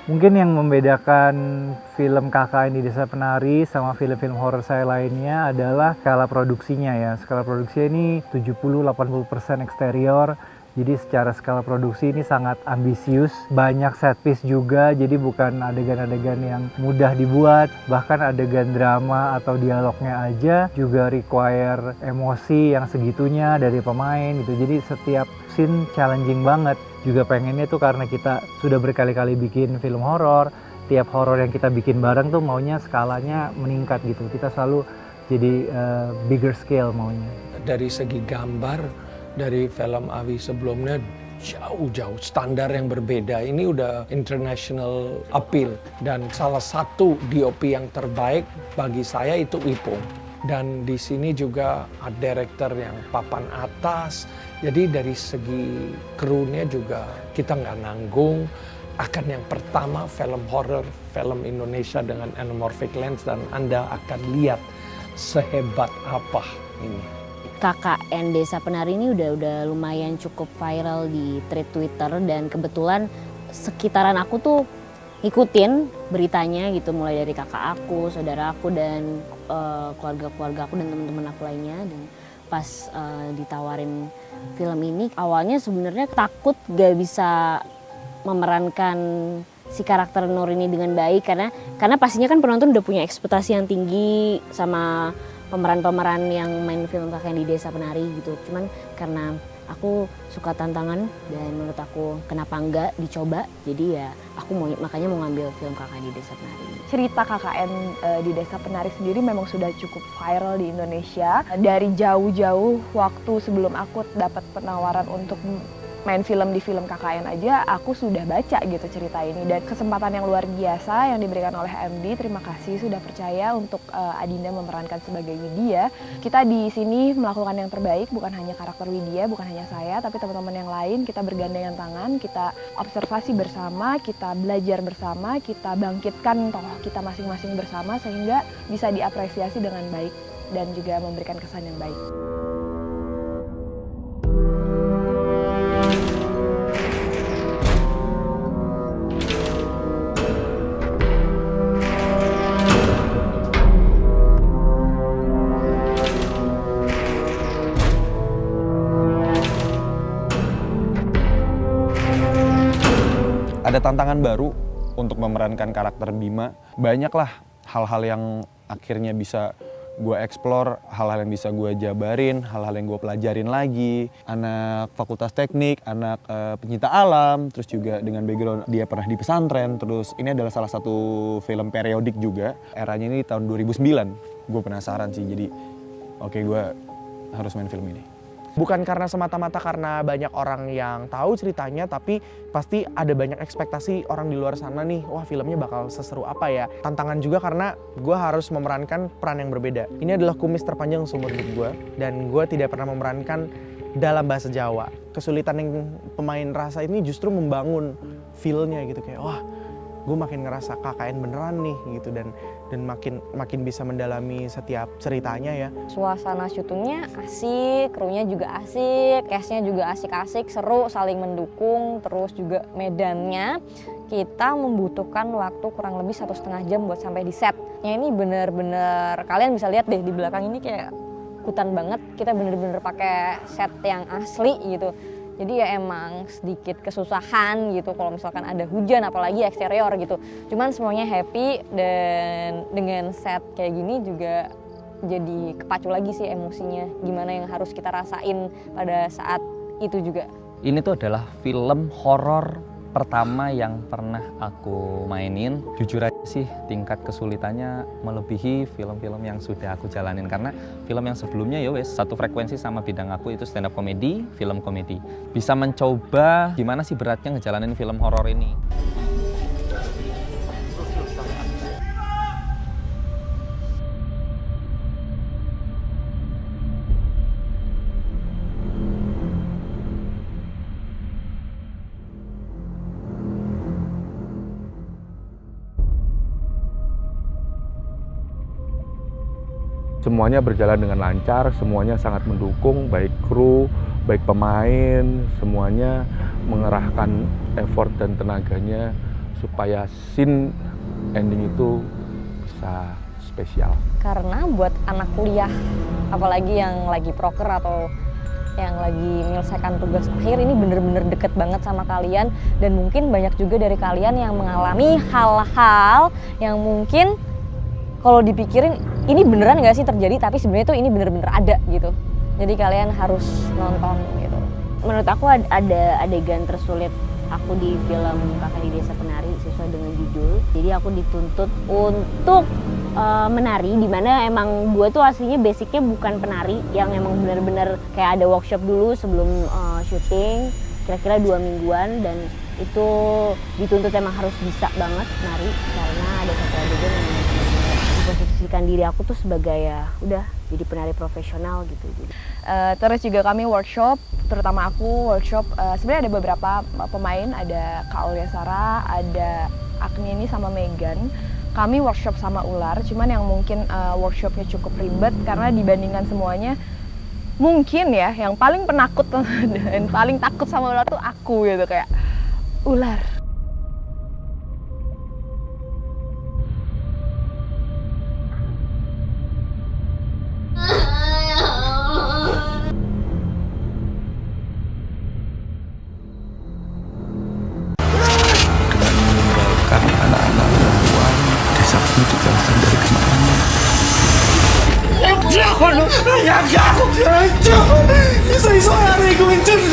Mungkin yang membedakan film KKN di Desa Penari sama film-film horor saya lainnya adalah skala produksinya ya. Skala produksinya ini 70-80% eksterior. Jadi secara skala produksi ini sangat ambisius, banyak set piece juga, jadi bukan adegan-adegan yang mudah dibuat, bahkan adegan drama atau dialognya aja juga require emosi yang segitunya dari pemain gitu. Jadi setiap scene challenging banget. Juga pengennya tuh karena kita sudah berkali-kali bikin film horor, tiap horor yang kita bikin bareng tuh maunya skalanya meningkat gitu. Kita selalu jadi bigger scale maunya. Dari segi gambar, dari film Awi sebelumnya jauh-jauh standar yang berbeda. Ini udah international appeal dan salah satu DOP yang terbaik bagi saya itu Ipung. Dan di sini juga art director yang papan atas. Jadi dari segi krunya juga kita nggak nanggung. Akan yang pertama film horror, film Indonesia dengan anamorphic lens dan Anda akan lihat sehebat apa ini. KKN Desa Penari ini udah lumayan cukup viral di thread Twitter dan kebetulan sekitaran aku tuh ngikutin beritanya gitu, mulai dari kakak aku, saudara aku dan keluarga-keluarga aku dan teman-teman aku lainnya. Dan pas ditawarin film ini awalnya sebenarnya takut gak bisa memerankan si karakter Nur ini dengan baik karena pastinya kan penonton udah punya ekspektasi yang tinggi sama pemeran-pemeran yang main film KKN di Desa Penari gitu. Cuman karena aku suka tantangan dan menurut aku kenapa enggak dicoba, jadi ya aku makanya mau ngambil film KKN di Desa Penari. Cerita KKN di Desa Penari sendiri memang sudah cukup viral di Indonesia. Dari jauh-jauh waktu sebelum aku dapat penawaran untuk main film di film KKN aja, aku sudah baca gitu cerita ini. Dan kesempatan yang luar biasa yang diberikan oleh MD, terima kasih sudah percaya untuk Adinda memerankan sebagai Widya. Kita di sini melakukan yang terbaik, bukan hanya karakter Widya, bukan hanya saya, tapi teman-teman yang lain. Kita bergandengan tangan, kita observasi bersama, kita belajar bersama, kita bangkitkan tokoh kita masing-masing bersama sehingga bisa diapresiasi dengan baik dan juga memberikan kesan yang baik. Ada tantangan baru untuk memerankan karakter Bima. Banyaklah hal-hal yang akhirnya bisa gue explore, hal-hal yang bisa gue jabarin, hal-hal yang gue pelajarin lagi. Anak fakultas teknik, anak pencinta alam, terus juga dengan background dia pernah di pesantren. Terus ini adalah salah satu film periodik juga. Eranya ini tahun 2009. Gue penasaran sih, jadi oke, gue harus main film ini. Bukan karena semata-mata karena banyak orang yang tahu ceritanya, tapi pasti ada banyak ekspektasi orang di luar sana nih, wah filmnya bakal seseru apa ya. Tantangan juga karena gue harus memerankan peran yang berbeda. Ini adalah kumis terpanjang seumur hidup gue, dan gue tidak pernah memerankan dalam bahasa Jawa. Kesulitan yang pemain rasa ini justru membangun feel-nya gitu, kayak wah gue makin ngerasa KKN beneran nih gitu, dan makin bisa mendalami setiap ceritanya ya. Suasana syutingnya asik, krunya juga asik, cast-nya juga asik-asik, seru, saling mendukung. Terus juga medannya kita membutuhkan waktu kurang lebih 1,5 jam buat sampai di set. Ini bener-bener, kalian bisa lihat deh di belakang ini kayak hutan banget. Kita bener-bener pakai set yang asli gitu. Jadi ya emang sedikit kesusahan gitu kalau misalkan ada hujan, apalagi eksterior gitu. Cuman semuanya happy, dan dengan set kayak gini juga jadi kepacu lagi sih emosinya. Gimana yang harus kita rasain pada saat itu juga. Ini tuh adalah film horor pertama yang pernah aku mainin. Jujur aja sih tingkat kesulitannya melebihi film-film yang sudah aku jalanin, karena film yang sebelumnya ya wes satu frekuensi sama bidang aku, itu stand up comedy, film komedi. Bisa mencoba gimana sih beratnya ngejalanin film horor ini. Semuanya berjalan dengan lancar, semuanya sangat mendukung, baik kru, baik pemain, semuanya mengerahkan effort dan tenaganya supaya scene ending itu bisa spesial. Karena buat anak kuliah, apalagi yang lagi proker atau yang lagi menyelesaikan tugas akhir, ini bener-bener deket banget sama kalian. Dan mungkin banyak juga dari kalian yang mengalami hal-hal yang mungkin kalau dipikirin ini beneran nggak sih terjadi, tapi sebenarnya tuh ini bener-bener ada gitu. Jadi kalian harus nonton gitu. Menurut aku ada adegan tersulit aku di film Kakak di Desa Penari sesuai dengan judul. Jadi aku dituntut untuk menari, dimana emang gue tuh aslinya basicnya bukan penari yang emang benar-benar kayak ada workshop dulu sebelum syuting kira-kira 2 mingguan, dan itu dituntut emang harus bisa banget nari karena ada satu adegan yang memposisikan diri aku tuh sebagai ya udah jadi penari profesional gitu. Terus juga kami workshop, terutama aku workshop, sebenarnya ada beberapa pemain, ada Kak Aulia Sarah, ada Agni sama Megan. Kami workshop sama ular, cuman yang mungkin workshopnya cukup ribet karena dibandingkan semuanya, mungkin ya yang paling penakut dan paling takut sama ular tuh aku gitu, kayak ular. Jangan, ya aku, bisa hari gue mencuri